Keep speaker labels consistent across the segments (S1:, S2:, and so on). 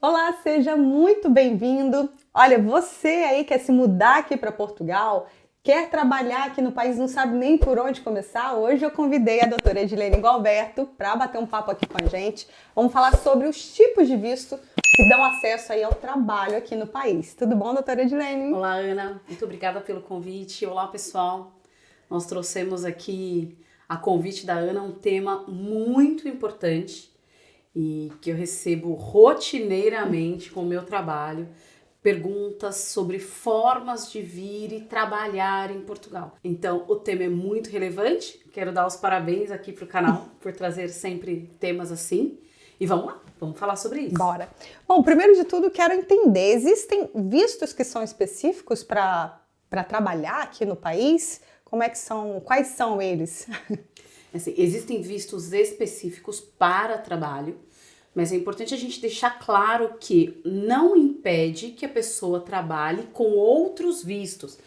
S1: Olá, seja muito bem-vindo. Olha, você aí quer se mudar aqui para Portugal, quer trabalhar aqui no país, não sabe nem por onde começar? Hoje eu convidei a doutora Edilene Galberto para bater um papo aqui com a gente. Vamos falar sobre os tipos de visto que dão acesso aí ao trabalho aqui no país. Tudo bom, doutora Edilene?
S2: Olá, Ana. Muito obrigada pelo convite. Olá, pessoal. Nós trouxemos aqui, a convite da Ana, um tema muito importante e que eu recebo rotineiramente com o meu trabalho. Perguntas sobre formas de vir e trabalhar em Portugal. Então, o tema é muito relevante. Quero dar os parabéns aqui para o canal por trazer sempre temas assim. E vamos lá, vamos falar sobre isso.
S1: Bora. Bom, primeiro de tudo, quero entender, existem vistos que são específicos para trabalhar aqui no país? Como é que são? Quais são eles?
S2: Assim, existem vistos específicos para trabalho, mas é importante a gente deixar claro que não impede que a pessoa trabalhe com outros vistos.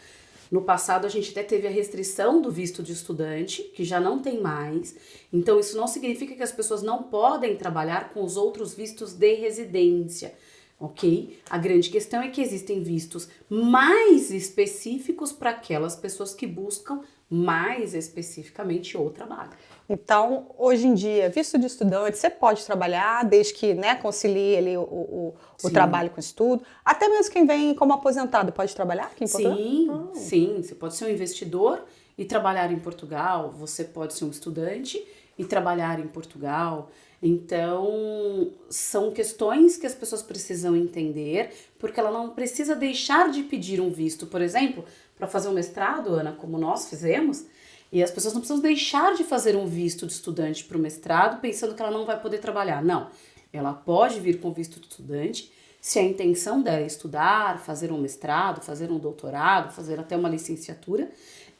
S2: No passado, a gente até teve a restrição do visto de estudante, que já não tem mais. Então, isso não significa que as pessoas não podem trabalhar com os outros vistos de residência, ok? A grande questão é que existem vistos mais específicos para aquelas pessoas que buscam mais especificamente o trabalho.
S1: Então, hoje em dia, visto de estudante, você pode trabalhar desde que, né, concilie ali o
S2: Sim.
S1: trabalho com o estudo. Até mesmo quem vem como aposentado pode trabalhar aqui em Portugal?
S2: Sim, você pode ser um investidor e trabalhar em Portugal, você pode ser um estudante e trabalhar em Portugal. Então, são questões que as pessoas precisam entender, porque ela não precisa deixar de pedir um visto, por exemplo, para fazer um mestrado, Ana, como nós fizemos, e as pessoas não precisam deixar de fazer um visto de estudante para o mestrado pensando que ela não vai poder trabalhar. Não, ela pode vir com visto de estudante se a intenção dela é estudar, fazer um mestrado, fazer um doutorado, fazer até uma licenciatura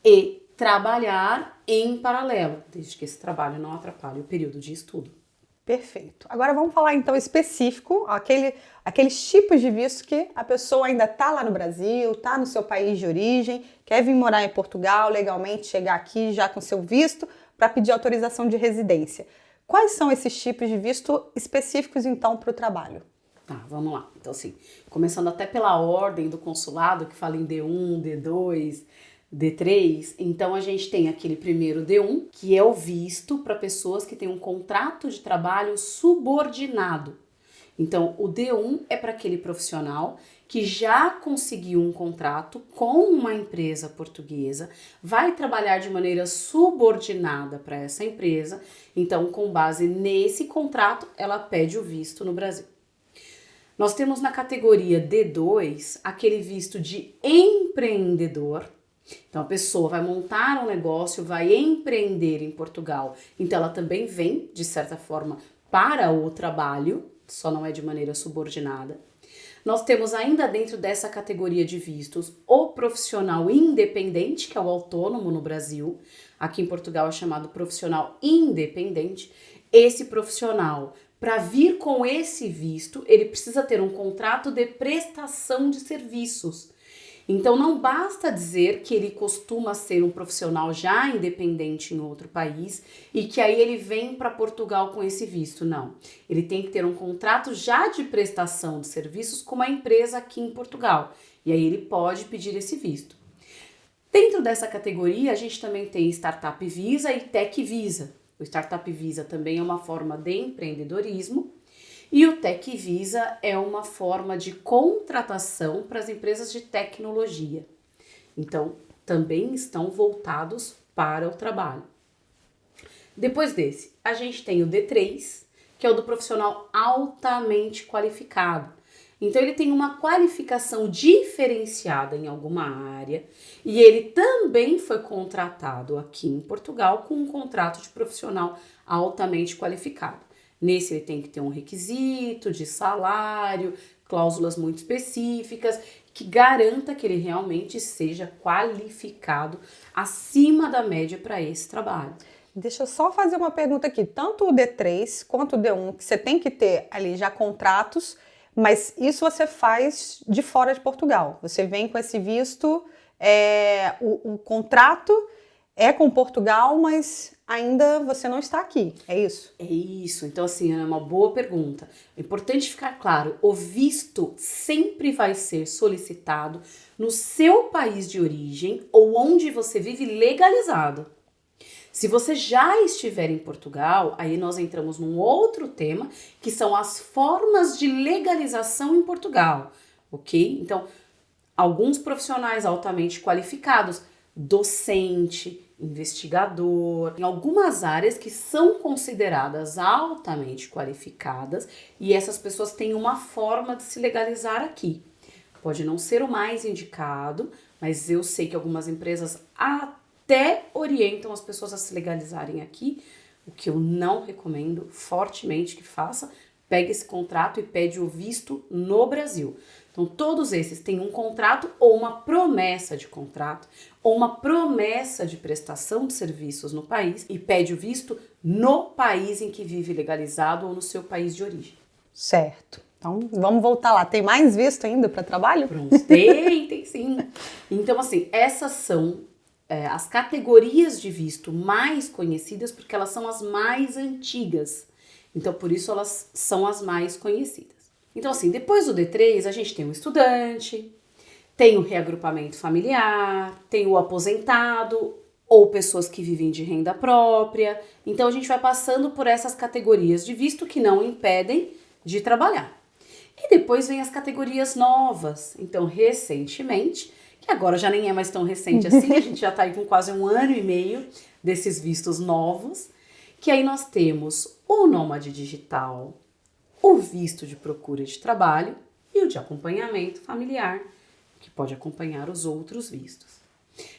S2: e trabalhar em paralelo, desde que esse trabalho não atrapalhe o período de estudo.
S1: Perfeito. Agora vamos falar então específico, aqueles tipos de visto que a pessoa ainda está lá no Brasil, está no seu país de origem, quer vir morar em Portugal legalmente, chegar aqui já com seu visto para pedir autorização de residência. Quais são esses tipos de visto específicos então para o trabalho?
S2: Tá, vamos lá. Então, assim, começando até pela ordem do consulado, que fala em D1, D2, D3, então a gente tem aquele primeiro D1, que é o visto para pessoas que têm um contrato de trabalho subordinado. Então, o D1 é para aquele profissional que já conseguiu um contrato com uma empresa portuguesa, vai trabalhar de maneira subordinada para essa empresa, então, com base nesse contrato, ela pede o visto no Brasil. Nós temos na categoria D2 aquele visto de empreendedor. Então a pessoa vai montar um negócio, vai empreender em Portugal. Então ela também vem, de certa forma, para o trabalho, só não é de maneira subordinada. Nós temos ainda dentro dessa categoria de vistos o profissional independente, que é o autônomo no Brasil. Aqui em Portugal é chamado profissional independente. Esse profissional, para vir com esse visto, ele precisa ter um contrato de prestação de serviços. Então não basta dizer que ele costuma ser um profissional já independente em outro país e que aí ele vem para Portugal com esse visto. Não, ele tem que ter um contrato já de prestação de serviços com uma empresa aqui em Portugal e aí ele pode pedir esse visto. Dentro dessa categoria a gente também tem Startup Visa e Tech Visa. O Startup Visa também é uma forma de empreendedorismo e o Tech Visa é uma forma de contratação para as empresas de tecnologia. Então, também estão voltados para o trabalho. Depois desse, a gente tem o D3, que é o do profissional altamente qualificado. Então, ele tem uma qualificação diferenciada em alguma área e ele também foi contratado aqui em Portugal com um contrato de profissional altamente qualificado. Nesse, ele tem que ter um requisito de salário, cláusulas muito específicas, que garanta que ele realmente seja qualificado acima da média para esse trabalho.
S1: Deixa eu só fazer uma pergunta aqui. Tanto o D3 quanto o D1, que você tem que ter ali já contratos, mas isso você faz de fora de Portugal. Você vem com esse visto, o contrato é com Portugal, mas ainda você não está aqui, é isso?
S2: É isso. Então, assim, é uma boa pergunta. É importante ficar claro, o visto sempre vai ser solicitado no seu país de origem ou onde você vive legalizado. Se você já estiver em Portugal, aí nós entramos num outro tema, que são as formas de legalização em Portugal, ok? Então, alguns profissionais altamente qualificados, docente, investigador, em algumas áreas que são consideradas altamente qualificadas e essas pessoas têm uma forma de se legalizar aqui. Pode não ser o mais indicado, mas eu sei que algumas empresas até orientam as pessoas a se legalizarem aqui, o que eu não recomendo fortemente que faça. Pega esse contrato e pede o visto no Brasil. Então, todos esses têm um contrato ou uma promessa de contrato ou uma promessa de prestação de serviços no país e pede o visto no país em que vive legalizado ou no seu país de origem.
S1: Certo. Então, vamos voltar lá. Tem mais visto ainda para trabalho?
S2: Pronto, tem sim. Então, assim, essas são as categorias de visto mais conhecidas porque elas são as mais antigas. Então, por isso elas são as mais conhecidas. Então, assim, depois do D3, a gente tem o estudante, tem o reagrupamento familiar, tem o aposentado ou pessoas que vivem de renda própria. Então, a gente vai passando por essas categorias de visto que não impedem de trabalhar. E depois vem as categorias novas. Então, recentemente, que agora já nem é mais tão recente assim, a gente já está aí com quase 1 ano e meio desses vistos novos, que aí nós temos o nômade digital, o visto de procura de trabalho e o de acompanhamento familiar, que pode acompanhar os outros vistos.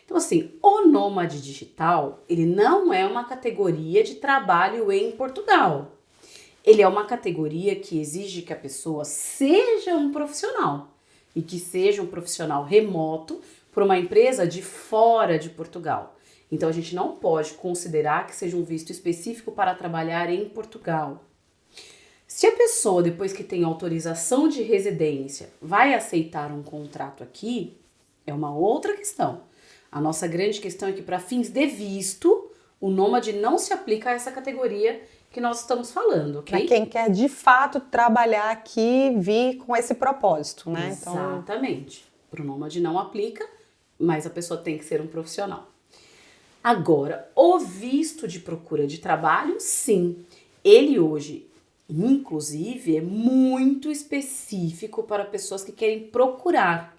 S2: Então, assim, o nômade digital, ele não é uma categoria de trabalho em Portugal. Ele é uma categoria que exige que a pessoa seja um profissional e que seja um profissional remoto por uma empresa de fora de Portugal. Então, a gente não pode considerar que seja um visto específico para trabalhar em Portugal. Se a pessoa, depois que tem autorização de residência, vai aceitar um contrato aqui, é uma outra questão. A nossa grande questão é que, para fins de visto, o nômade não se aplica a essa categoria que nós estamos falando, ok?
S1: Para quem quer de fato trabalhar aqui, vir com esse propósito, né?
S2: Exatamente. Para o nômade não aplica, mas a pessoa tem que ser um profissional. Agora, o visto de procura de trabalho, sim. Ele hoje, inclusive, é muito específico para pessoas que querem procurar.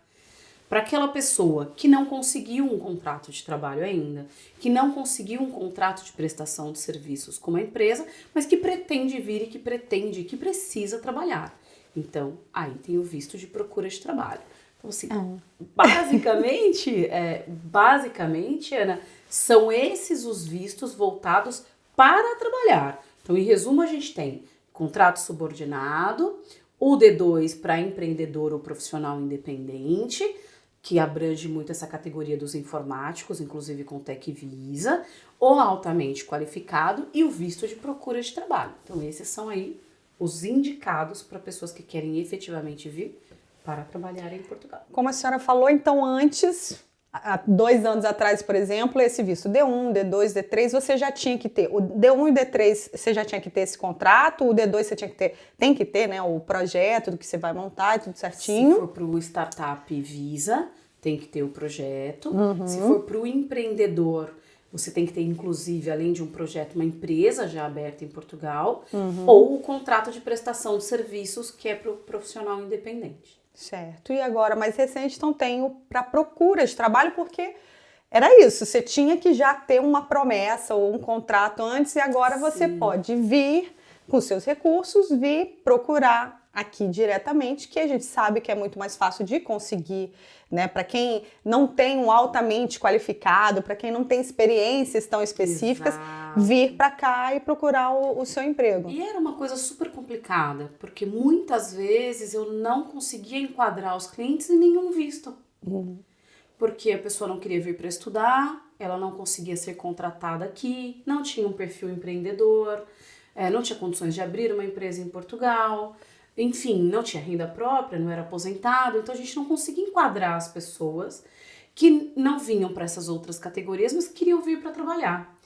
S2: Para aquela pessoa que não conseguiu um contrato de trabalho ainda, que não conseguiu um contrato de prestação de serviços com uma empresa, mas que pretende vir e que precisa trabalhar. Então, aí tem o visto de procura de trabalho. Então, assim, basicamente, Ana, são esses os vistos voltados para trabalhar. Então, em resumo, a gente tem contrato subordinado, o D2 para empreendedor ou profissional independente, que abrange muito essa categoria dos informáticos, inclusive com Tecvisa, o altamente qualificado e o visto de procura de trabalho. Então, esses são aí os indicados para pessoas que querem efetivamente vir para trabalhar em Portugal.
S1: Como a senhora falou, então antes, há 2 anos atrás, por exemplo, esse visto D1, D2, D3, você já tinha que ter. O D1 e D3, você já tinha que ter esse contrato, o D2 você tem que ter, né, o projeto do que você vai montar e tudo certinho.
S2: Se for para o Startup Visa, tem que ter o projeto. Se for para o empreendedor, você tem que ter, inclusive, além de um projeto, uma empresa já aberta em Portugal, ou o contrato de prestação de serviços, que é para o profissional independente.
S1: Certo. E agora, mais recente, então tenho para procura de trabalho, porque era isso, você tinha que já ter uma promessa ou um contrato antes e agora você pode vir com seus recursos, vir procurar aqui diretamente, que a gente sabe que é muito mais fácil de conseguir, né? Para quem não tem um altamente qualificado, para quem não tem experiências tão específicas, vir para cá e procurar o seu emprego.
S2: E era uma coisa super complicada, porque muitas vezes eu não conseguia enquadrar os clientes em nenhum visto. Porque a pessoa não queria vir para estudar, ela não conseguia ser contratada aqui, não tinha um perfil empreendedor, não tinha condições de abrir uma empresa em Portugal, enfim, não tinha renda própria, não era aposentado, então a gente não conseguia enquadrar as pessoas que não vinham para essas outras categorias, mas queriam vir para trabalhar.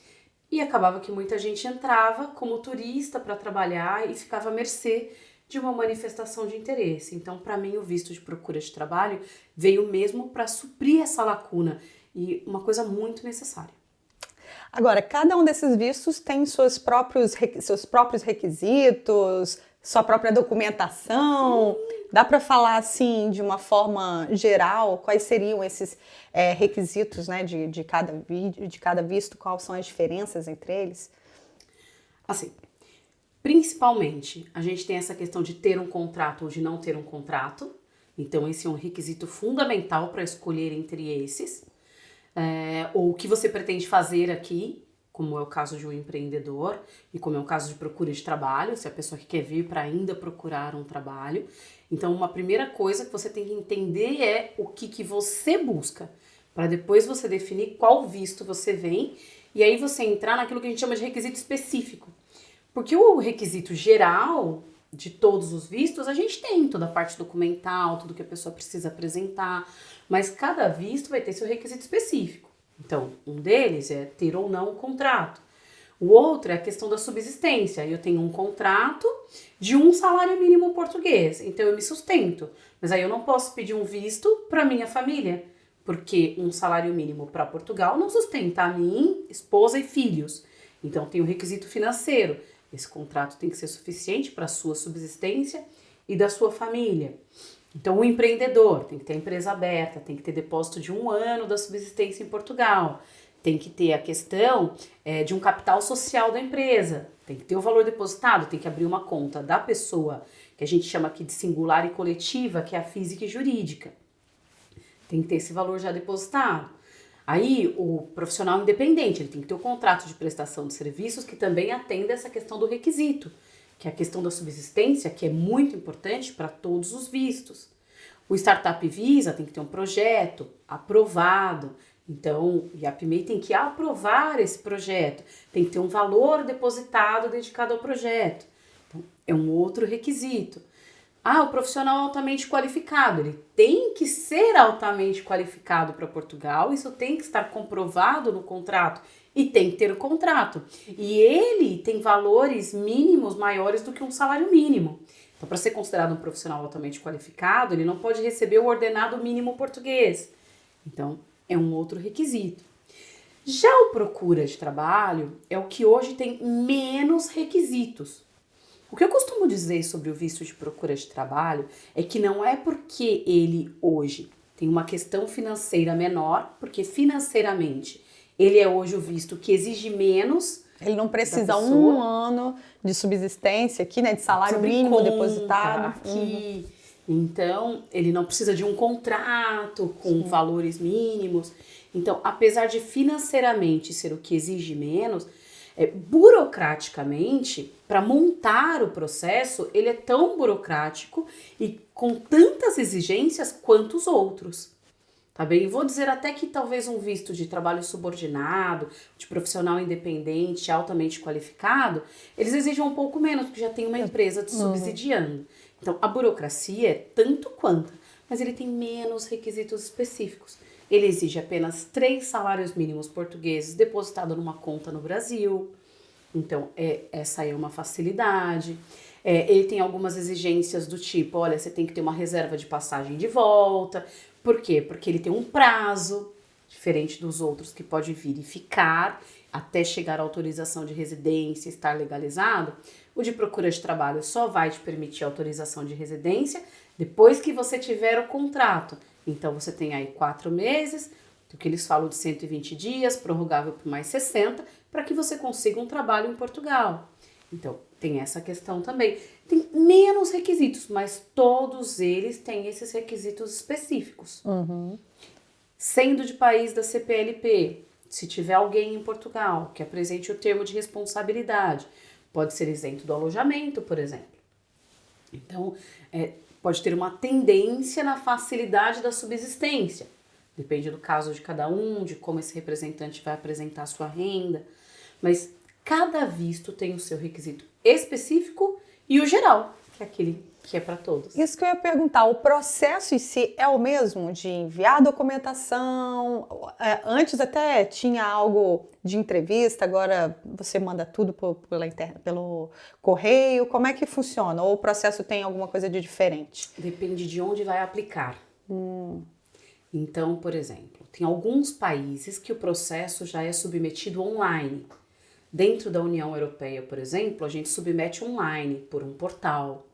S2: E acabava que muita gente entrava como turista para trabalhar e ficava à mercê de uma manifestação de interesse. Então, para mim, o visto de procura de trabalho veio mesmo para suprir essa lacuna e uma coisa muito necessária.
S1: Agora, cada um desses vistos tem seus próprios requisitos, sua própria documentação. Dá para falar assim, de uma forma geral, quais seriam esses requisitos, né, de cada visto, quais são as diferenças entre eles?
S2: Assim, principalmente, a gente tem essa questão de ter um contrato ou de não ter um contrato. Então, esse é um requisito fundamental para escolher entre esses. Ou o que você pretende fazer aqui, como é o caso de um empreendedor e como é o caso de procura de trabalho, se a pessoa que quer vir para ainda procurar um trabalho. Então, uma primeira coisa que você tem que entender é o que você busca, para depois você definir qual visto você vem e aí você entrar naquilo que a gente chama de requisito específico. Porque o requisito geral de todos os vistos, a gente tem toda a parte documental, tudo que a pessoa precisa apresentar, mas cada visto vai ter seu requisito específico. Então, um deles é ter ou não um contrato. O outro é a questão da subsistência. Eu tenho um contrato de um salário mínimo português, então eu me sustento. Mas aí eu não posso pedir um visto para minha família, porque um salário mínimo para Portugal não sustenta a mim, esposa e filhos. Então tem o requisito financeiro. Esse contrato tem que ser suficiente para a sua subsistência e da sua família. Então, o empreendedor tem que ter a empresa aberta, tem que ter depósito de 1 ano da subsistência em Portugal, tem que ter a questão de um capital social da empresa, tem que ter o valor depositado, tem que abrir uma conta da pessoa, que a gente chama aqui de singular e coletiva, que é a física e jurídica. Tem que ter esse valor já depositado. Aí, o profissional independente, ele tem que ter o contrato de prestação de serviços que também atenda essa questão do requisito, que é a questão da subsistência, que é muito importante para todos os vistos. O Startup Visa tem que ter um projeto aprovado, então, e a PMEI tem que aprovar esse projeto, tem que ter um valor depositado dedicado ao projeto. Então, é um outro requisito. O profissional altamente qualificado, ele tem que ser altamente qualificado para Portugal, isso tem que estar comprovado no contrato e tem que ter o contrato. E ele tem valores mínimos maiores do que um salário mínimo. Então, para ser considerado um profissional altamente qualificado, ele não pode receber o ordenado mínimo português. Então, é um outro requisito. Já o procura de trabalho é o que hoje tem menos requisitos. O que eu costumo dizer sobre o visto de procura de trabalho é que não é porque ele hoje tem uma questão financeira menor, porque financeiramente ele é hoje o visto que exige menos.
S1: Ele não precisa 1 ano de subsistência aqui, né, de salário mínimo depositado.
S2: Aqui. Então, ele não precisa de um contrato com valores mínimos. Então, apesar de financeiramente ser o que exige menos, burocraticamente, para montar o processo, ele é tão burocrático e com tantas exigências quanto os outros. Tá bem? Vou dizer até que talvez um visto de trabalho subordinado, de profissional independente, altamente qualificado, eles exigem um pouco menos, porque já tem uma empresa te subsidiando. Então, a burocracia é tanto quanto, mas ele tem menos requisitos específicos. Ele exige apenas 3 salários mínimos portugueses depositados numa conta no Brasil. Então, essa é uma facilidade. Ele tem algumas exigências do tipo, olha, você tem que ter uma reserva de passagem de volta. Por quê? Porque ele tem um prazo, diferente dos outros, que pode vir e ficar até chegar à autorização de residência e estar legalizado. O de procura de trabalho só vai te permitir autorização de residência depois que você tiver o contrato. Então, você tem aí 4 meses, do que eles falam de 120 dias, prorrogável por mais 60, para que você consiga um trabalho em Portugal. Então, tem essa questão também. Tem menos requisitos, mas todos eles têm esses requisitos específicos. Sendo de país da CPLP, se tiver alguém em Portugal que apresente o termo de responsabilidade, pode ser isento do alojamento, por exemplo. Então, pode ter uma tendência na facilidade da subsistência. Depende do caso de cada um, de como esse representante vai apresentar a sua renda. Mas cada visto tem o seu requisito específico e o geral, que é aquele que é para todos.
S1: Isso que eu ia perguntar, o processo em si é o mesmo de enviar documentação? Antes até tinha algo de entrevista, agora você manda tudo pelo correio. Como é que funciona? Ou o processo tem alguma coisa de diferente?
S2: Depende de onde vai aplicar. Então, por exemplo, tem alguns países que o processo já é submetido online. Dentro da União Europeia, por exemplo, a gente submete online por um portal.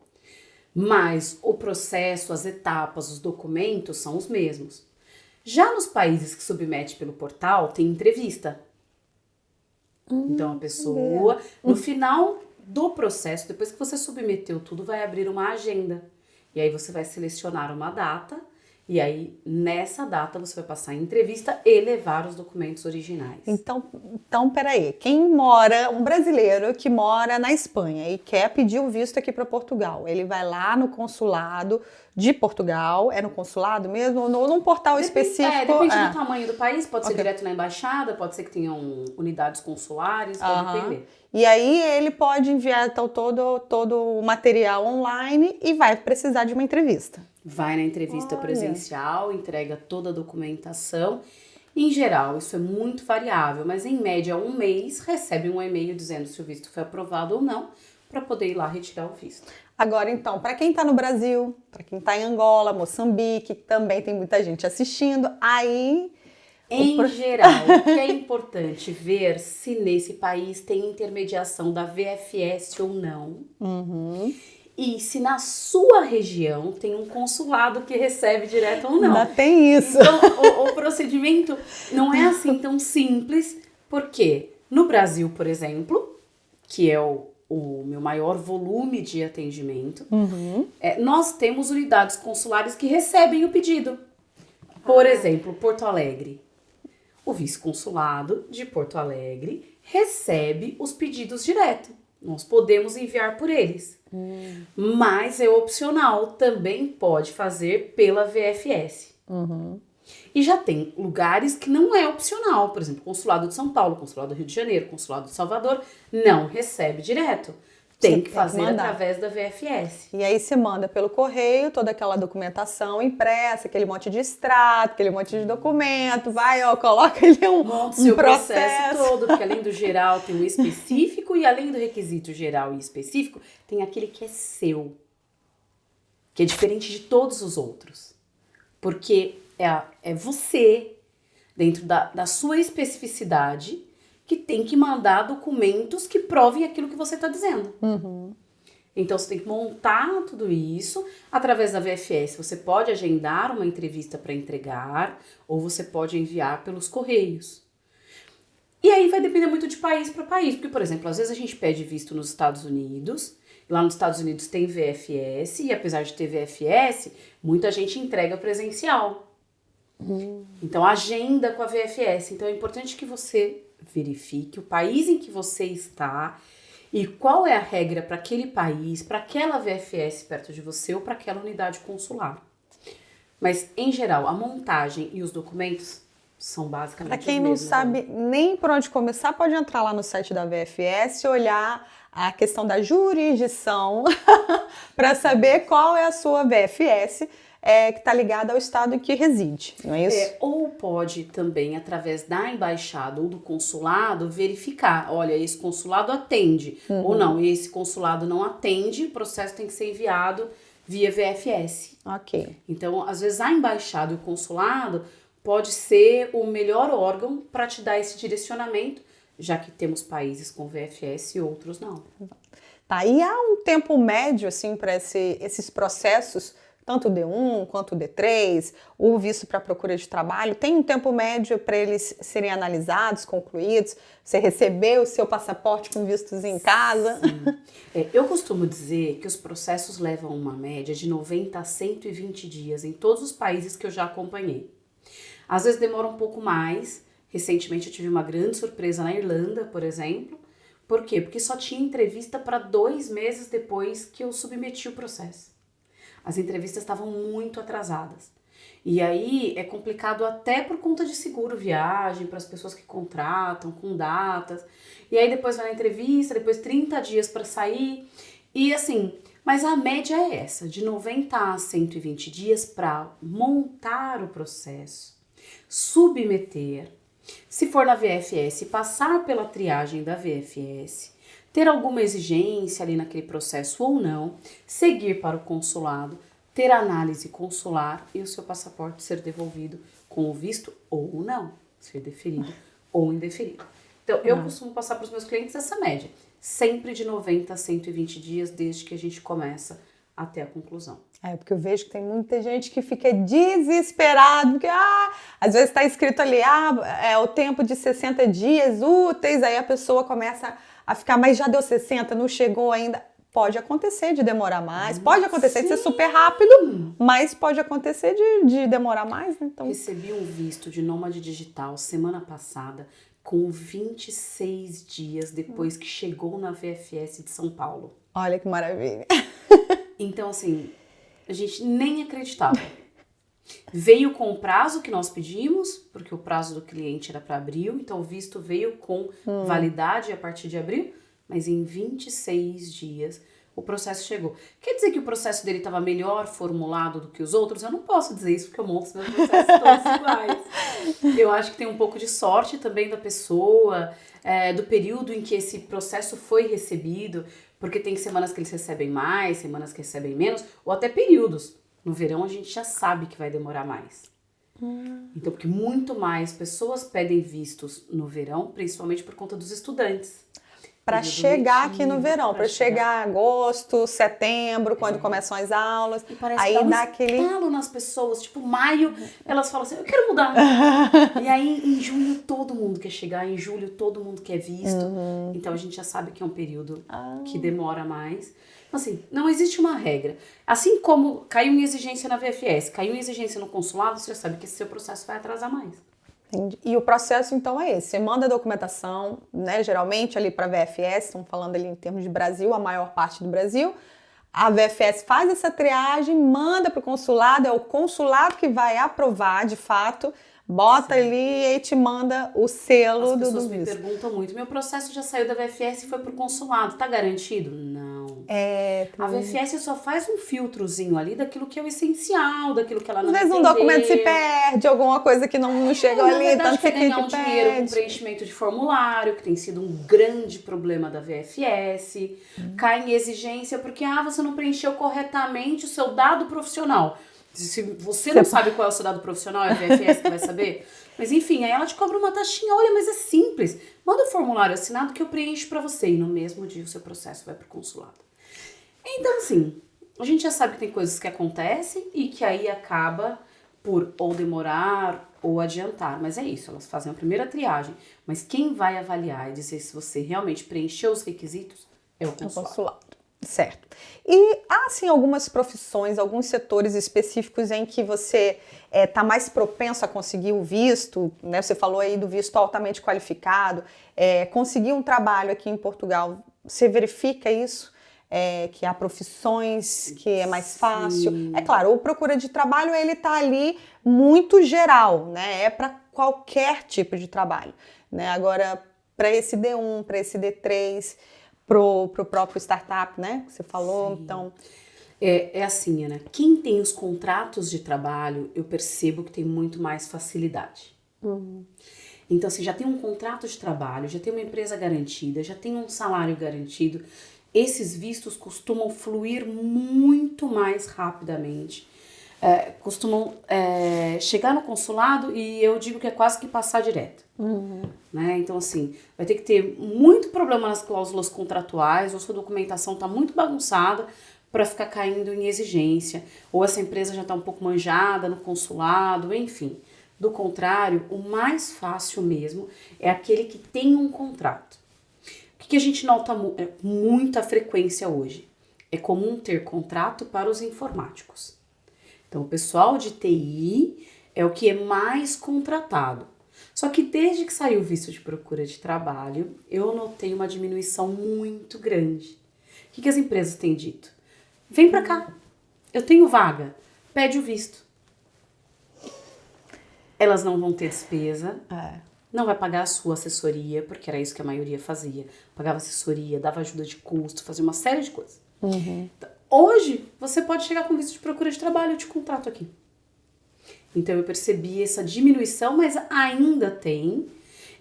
S2: Mas o processo, as etapas, os documentos são os mesmos. Já nos países que submete pelo portal, tem entrevista. Então a pessoa, no final do processo, depois que você submeteu tudo, vai abrir uma agenda. E aí você vai selecionar uma data. E aí, nessa data, você vai passar em entrevista e levar os documentos originais.
S1: Então, peraí. Um brasileiro que mora na Espanha e quer pedir o visto aqui para Portugal, ele vai lá no consulado de Portugal, é no consulado mesmo, ou num portal específico?
S2: Depende do tamanho do país, pode ser direto na embaixada, pode ser que tenham unidades consulares, pode depender.
S1: E aí ele pode enviar então, todo o material online e vai precisar de uma entrevista.
S2: Vai na entrevista presencial, entrega toda a documentação. Em geral, isso é muito variável, mas em média, 1 mês, recebe um e-mail dizendo se o visto foi aprovado ou não, para poder ir lá retirar o visto.
S1: Agora, então, para quem está no Brasil, para quem está em Angola, Moçambique, também tem muita gente assistindo, aí...
S2: Em geral, o que é importante ver se nesse país tem intermediação da VFS ou não. E se na sua região tem um consulado que recebe direto ou não.
S1: Ainda tem isso.
S2: Então, o procedimento não é assim tão simples, porque no Brasil, por exemplo, que é o meu maior volume de atendimento, nós temos unidades consulares que recebem o pedido. Por exemplo, Porto Alegre. O vice-consulado de Porto Alegre recebe os pedidos direto. Nós podemos enviar por eles. Mas é opcional, também pode fazer pela VFS. E já tem lugares que não é opcional, por exemplo, Consulado de São Paulo, Consulado do Rio de Janeiro, Consulado de Salvador, não recebe direto. Tem que fazer através da VFS.
S1: E aí você manda pelo correio toda aquela documentação impressa, aquele monte de extrato, aquele monte de documento, coloca ali um
S2: processo todo, porque além do geral tem o específico e além do requisito geral e específico, tem aquele que é seu, que é diferente de todos os outros. Porque é você, dentro da sua especificidade, que tem que mandar documentos que provem aquilo que você está dizendo. Então, você tem que montar tudo isso através da VFS. Você pode agendar uma entrevista para entregar ou você pode enviar pelos correios. E aí vai depender muito de país para país. Porque, por exemplo, às vezes a gente pede visto nos Estados Unidos. Lá nos Estados Unidos tem VFS e apesar de ter VFS, muita gente entrega presencial. Então, agenda com a VFS. Então, é importante que você verifique o país em que você está e qual é a regra para aquele país, para aquela VFS perto de você ou para aquela unidade consular. Mas, em geral, a montagem e os documentos são basicamente os mesmos.
S1: Para quem não sabe nem por onde começar, pode entrar lá no site da VFS e olhar a questão da jurisdição para saber qual é a sua VFS. Que está ligada ao estado em que reside, não é isso?
S2: Ou pode também, através da embaixada ou do consulado, verificar, olha, esse consulado atende, ou não, esse consulado não atende, o processo tem que ser enviado via VFS.
S1: Ok.
S2: Então, às vezes, a embaixada e o consulado pode ser o melhor órgão para te dar esse direcionamento, já que temos países com VFS e outros não.
S1: Tá, e há um tempo médio, assim, para esses processos, tanto o D1 quanto o D3, o visto para procura de trabalho, tem um tempo médio para eles serem analisados, concluídos? Você receber o seu passaporte com vistos em casa?
S2: Eu costumo dizer que os processos levam uma média de 90 a 120 dias em todos os países que eu já acompanhei. Às vezes demora um pouco mais. Recentemente eu tive uma grande surpresa na Irlanda, por exemplo. Por quê? Porque só tinha entrevista para 2 meses depois que eu submeti o processo. As entrevistas estavam muito atrasadas. E aí é complicado até por conta de seguro viagem, para as pessoas que contratam, com datas. E aí depois vai na entrevista, depois 30 dias para sair. E assim, Mas a média é essa, de 90 a 120 dias para montar o processo, submeter, se for na VFS, passar pela triagem da VFS, ter alguma exigência ali naquele processo ou não, seguir para o consulado, ter análise consular e o seu passaporte ser devolvido com o visto ou não, ser deferido ou indeferido. Então, eu costumo passar para os meus clientes essa média, sempre de 90 a 120 dias desde que a gente começa até a conclusão.
S1: Porque eu vejo que tem muita gente que fica desesperado, porque às vezes está escrito ali, é o tempo de 60 dias úteis, aí a pessoa começa a ficar, mas já deu 60, não chegou ainda. Pode acontecer de demorar mais, pode acontecer de ser super rápido, mas pode acontecer de demorar mais. Né? Então...
S2: Recebi um visto de nômade digital semana passada, com 26 dias depois que chegou na VFS de São Paulo.
S1: Olha que maravilha.
S2: Então, assim, a gente nem acreditava. Veio com o prazo que nós pedimos, porque o prazo do cliente era para abril, então o visto veio com validade a partir de abril, mas em 26 dias o processo chegou. Quer dizer que o processo dele estava melhor formulado do que os outros? Eu não posso dizer isso, porque eu monto os meus processos todos iguais. Eu acho que tem um pouco de sorte também da pessoa, do período em que esse processo foi recebido, porque tem semanas que eles recebem mais, semanas que recebem menos, ou até períodos. No verão a gente já sabe que vai demorar mais. Então, porque muito mais pessoas pedem vistos no verão, principalmente por conta dos estudantes.
S1: Para chegar aqui no verão, para chegar em agosto, setembro, quando começam as aulas.
S2: E parece
S1: aí
S2: que
S1: dá aquele
S2: estalo nas pessoas, tipo maio, elas falam assim, eu quero mudar. E aí em junho todo mundo quer chegar, em julho todo mundo quer visto. Então a gente já sabe que é um período que demora mais. Então, assim, não existe uma regra. Assim como caiu em exigência na VFS, caiu em exigência no consulado, você já sabe que esse seu processo vai atrasar mais.
S1: Entendi. E o processo, então, é esse. Você manda a documentação, né, geralmente ali para a VFS, estamos falando ali em termos de Brasil, a maior parte do Brasil. A VFS faz essa triagem, manda para o consulado, é o consulado que vai aprovar, de fato, bota ali e te manda o selo do visto.
S2: As pessoas me perguntam muito, meu processo já saiu da VFS e foi pro consulado, tá garantido? Não. A VFS só faz um filtrozinho ali daquilo que é o essencial, daquilo que ela não entendeu.
S1: Às vezes um documento se perde, alguma coisa que não chegou ali,
S2: verdade,
S1: tanto
S2: quer
S1: que
S2: ganhar um dinheiro com preenchimento de formulário, que tem sido um grande problema da VFS, cai em exigência porque você não preencheu corretamente o seu dado profissional. Se você não sabe qual é o seu dado profissional, é a VFS que vai saber. Mas enfim, aí ela te cobra uma taxinha. Olha, mas é simples. Manda o formulário assinado que eu preencho pra você. E no mesmo dia o seu processo vai pro consulado. Então, assim, a gente já sabe que tem coisas que acontecem e que aí acaba por ou demorar ou adiantar. Mas é isso, elas fazem a primeira triagem. Mas quem vai avaliar e dizer se você realmente preencheu os requisitos é o consulado.
S1: Certo. E há, assim, algumas profissões, alguns setores específicos em que você está mais propenso a conseguir o visto, né? Você falou aí do visto altamente qualificado, conseguir um trabalho aqui em Portugal, você verifica isso? Que há profissões que é mais fácil. É claro, o procura de trabalho, ele está ali muito geral, né? É para qualquer tipo de trabalho, né? Agora, para esse D1, para esse D3... pro próprio startup, né? Que você falou,
S2: Sim.
S1: Então...
S2: É assim, Ana, quem tem os contratos de trabalho, eu percebo que tem muito mais facilidade. Então, assim, já tem um contrato de trabalho, já tem uma empresa garantida, já tem um salário garantido, esses vistos costumam fluir muito mais rapidamente. Costumam chegar no consulado e eu digo que é quase que passar direto. Né? Então, assim, vai ter que ter muito problema nas cláusulas contratuais, ou sua documentação está muito bagunçada para ficar caindo em exigência, ou essa empresa já está um pouco manjada no consulado, enfim. Do contrário, o mais fácil mesmo é aquele que tem um contrato. O que a gente nota muita frequência hoje? É comum ter contrato para os informáticos. Então, o pessoal de TI é o que é mais contratado. Só que desde que saiu o visto de procura de trabalho, eu notei uma diminuição muito grande. O que as empresas têm dito? Vem pra cá, eu tenho vaga, pede o visto. Elas não vão ter despesa, não vai pagar a sua assessoria, porque era isso que a maioria fazia. Pagava assessoria, dava ajuda de custo, fazia uma série de coisas. Hoje, você pode chegar com visto de procura de trabalho, eu te contrato aqui. Então, eu percebi essa diminuição, mas ainda tem.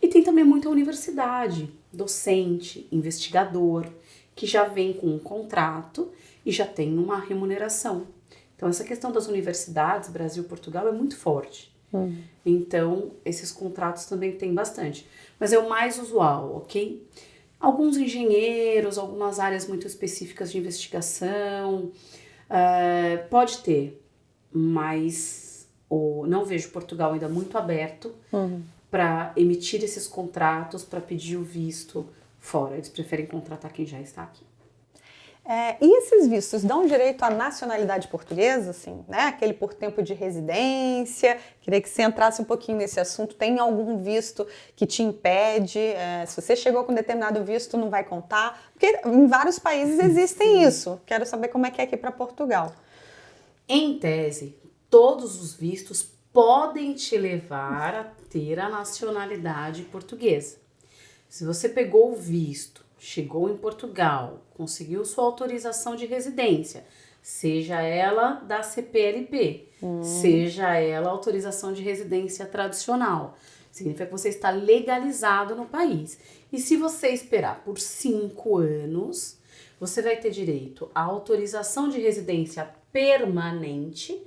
S2: E tem também muita universidade, docente, investigador, que já vem com um contrato e já tem uma remuneração. Então, essa questão das universidades, Brasil e Portugal, é muito forte. Então, esses contratos também tem bastante. Mas é o mais usual, ok? Alguns engenheiros, algumas áreas muito específicas de investigação, pode ter, mas não vejo Portugal ainda muito aberto para emitir esses contratos, para pedir o visto fora. Eles preferem contratar quem já está aqui.
S1: E esses vistos dão direito à nacionalidade portuguesa, assim, né? Aquele por tempo de residência. Queria que você entrasse um pouquinho nesse assunto. Tem algum visto que te impede? Se você chegou com determinado visto, não vai contar? Porque em vários países existem isso. Quero saber como é que é aqui para Portugal.
S2: Em tese, todos os vistos podem te levar a ter a nacionalidade portuguesa. Se você pegou o visto, chegou em Portugal, conseguiu sua autorização de residência, seja ela da CPLP, seja ela autorização de residência tradicional, significa que você está legalizado no país. E se você esperar por 5 anos, você vai ter direito à autorização de residência permanente.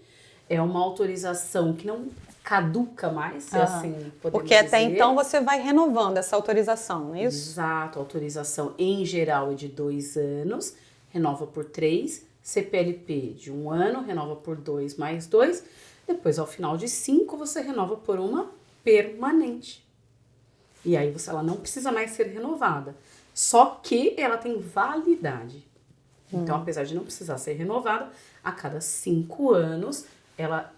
S2: É uma autorização que não caduca mais, se assim podemos
S1: Porque até
S2: dizer.
S1: então você vai renovando essa autorização, não é isso?
S2: Exato, a autorização em geral é de 2 anos, renova por 3, CPLP de 1 ano, renova por 2 mais 2, depois ao final de 5 você renova por uma permanente. E aí ela não precisa mais ser renovada, só que ela tem validade. Então, apesar de não precisar ser renovada, a cada 5 anos, ela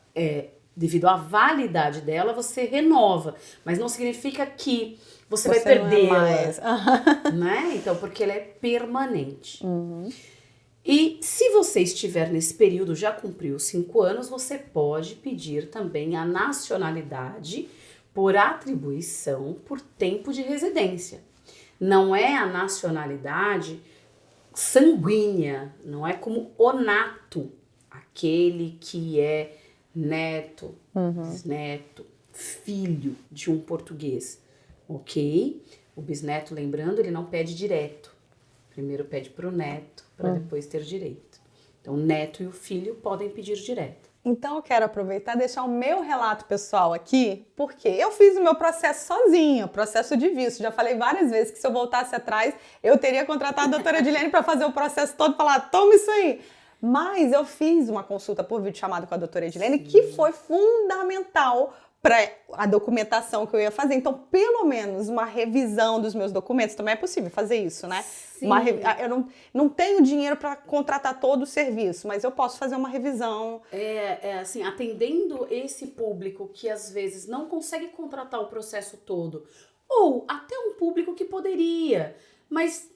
S2: devido à validade dela, você renova. Mas não significa que você vai perder ela, né? Então, porque ela é permanente. E se você estiver nesse período, já cumpriu 5 anos, você pode pedir também a nacionalidade por atribuição por tempo de residência. Não é a nacionalidade sanguínea, não é como o nato, aquele que é neto, bisneto, filho de um português, ok? O bisneto, lembrando, ele não pede direto. Primeiro pede para o neto, para depois ter direito. Então, o neto e o filho podem pedir direto.
S1: Então, eu quero aproveitar e deixar o meu relato pessoal aqui, porque eu fiz o meu processo sozinha, processo de visto. Já falei várias vezes que se eu voltasse atrás, eu teria contratado a doutora Edilene para fazer o processo todo e falar, toma isso aí. Mas eu fiz uma consulta por videochamada com a doutora Edilene, que foi fundamental para a documentação que eu ia fazer. Então, pelo menos uma revisão dos meus documentos, também é possível fazer isso, né? Eu não tenho dinheiro para contratar todo o serviço, mas eu posso fazer uma revisão.
S2: Assim, atendendo esse público que às vezes não consegue contratar o processo todo, ou até um público que poderia, mas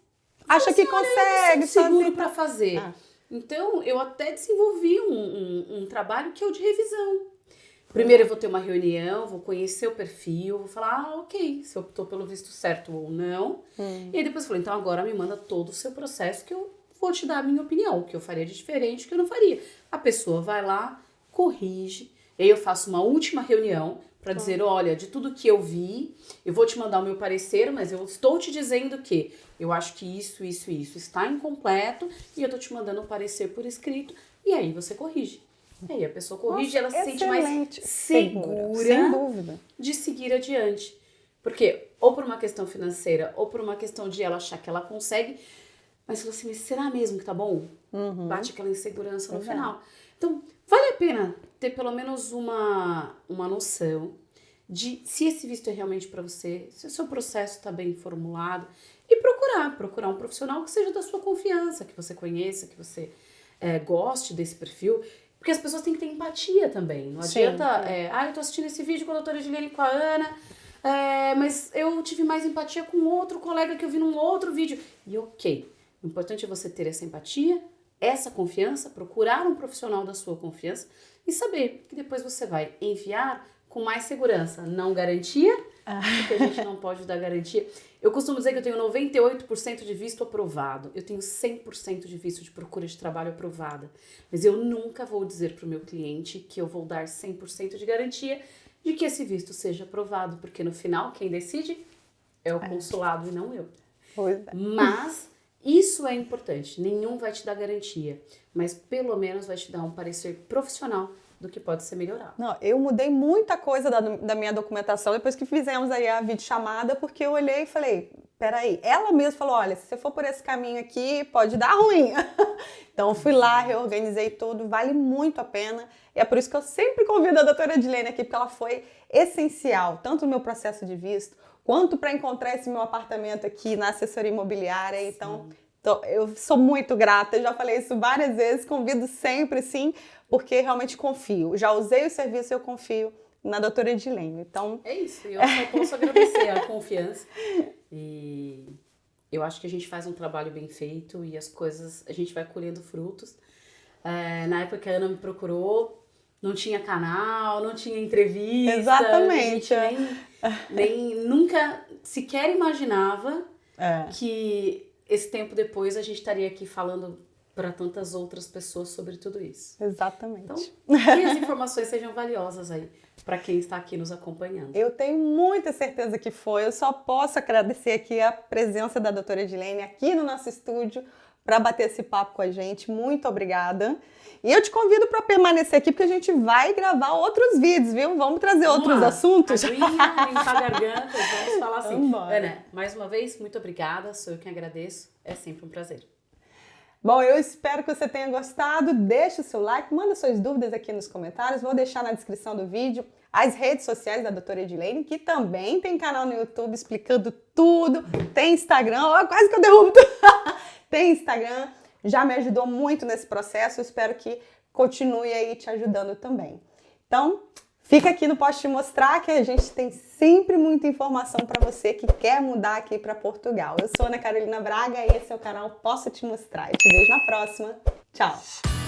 S1: acha que consegue,
S2: seguro para fazer. Então, eu até desenvolvi um trabalho que é o de revisão. Primeiro eu vou ter uma reunião, vou conhecer o perfil, vou falar, ok, se optou pelo visto certo ou não. E aí depois eu falei, então agora me manda todo o seu processo que eu vou te dar a minha opinião, o que eu faria de diferente, o que eu não faria. A pessoa vai lá, corrige, e aí eu faço uma última reunião para dizer, olha, de tudo que eu vi, eu vou te mandar o meu parecer, mas eu estou te dizendo que eu acho que isso está incompleto e eu estou te mandando um parecer por escrito, e aí você corrige. E aí a pessoa corrige, ela se sente mais segura
S1: sem dúvida,
S2: de seguir adiante. Porque, ou por uma questão financeira, ou por uma questão de ela achar que ela consegue, mas fala assim, mas será mesmo que tá bom? Bate aquela insegurança no final. Então, vale a pena ter pelo menos uma noção de se esse visto é realmente para você, se o seu processo está bem formulado, e procurar um profissional que seja da sua confiança, que você conheça, que você goste desse perfil. Porque as pessoas têm que ter empatia também. Não adianta, eu tô assistindo esse vídeo com a doutora Edilene e com a Ana, mas eu tive mais empatia com outro colega que eu vi num outro vídeo. E ok, o importante é você ter essa empatia, essa confiança, procurar um profissional da sua confiança e saber que depois você vai enviar com mais segurança. Não garantia, porque a gente não pode dar garantia. Eu costumo dizer que eu tenho 98% de visto aprovado. Eu tenho 100% de visto de procura de trabalho aprovada. Mas eu nunca vou dizer para o meu cliente que eu vou dar 100% de garantia de que esse visto seja aprovado, porque no final quem decide é o consulado e não eu.
S1: Pois é.
S2: Mas isso é importante. Nenhum vai te dar garantia, mas pelo menos vai te dar um parecer profissional do que pode ser melhorado.
S1: Não, eu mudei muita coisa da minha documentação depois que fizemos aí a videochamada, porque eu olhei e falei, peraí, ela mesma falou, olha, se você for por esse caminho aqui, pode dar ruim. Então eu fui lá, reorganizei tudo, vale muito a pena. E é por isso que eu sempre convido a doutora Edilene aqui, porque ela foi essencial, tanto no meu processo de visto, quanto para encontrar esse meu apartamento aqui na assessoria imobiliária. Então, eu sou muito grata, já falei isso várias vezes, convido sempre, sim, porque realmente confio. Já usei o serviço e eu confio na doutora Edilene. Então...
S2: É isso, eu só posso agradecer a confiança. E eu acho que a gente faz um trabalho bem feito e as coisas, a gente vai colhendo frutos. Na época que a Ana me procurou, não tinha canal, não tinha entrevista.
S1: Exatamente.
S2: A gente nem nunca sequer imaginava que esse tempo depois a gente estaria aqui falando para tantas outras pessoas sobre tudo isso.
S1: Exatamente.
S2: Então, que as informações sejam valiosas aí para quem está aqui nos acompanhando.
S1: Eu tenho muita certeza que foi. Eu só posso agradecer aqui a presença da doutora Edilene aqui no nosso estúdio para bater esse papo com a gente. Muito obrigada. E eu te convido para permanecer aqui, porque a gente vai gravar outros vídeos, viu? Vamos trazer outros assuntos.
S2: Aguinha, limpar a garganta, vamos falar assim.
S1: Vambora.
S2: Ana, mais uma vez, muito obrigada. Sou eu quem agradeço. É sempre um prazer.
S1: Bom, eu espero que você tenha gostado. Deixa o seu like, manda suas dúvidas aqui nos comentários. Vou deixar na descrição do vídeo as redes sociais da doutora Edilene, que também tem canal no YouTube explicando tudo. Tem Instagram, quase que eu derrubo tudo. Tem Instagram, já me ajudou muito nesse processo. Eu espero que continue aí te ajudando também. Então, fica aqui no Posso Te Mostrar, que a gente tem sempre muita informação para você que quer mudar aqui para Portugal. Eu sou Ana Carolina Braga e esse é o canal Posso Te Mostrar. Eu te vejo na próxima. Tchau!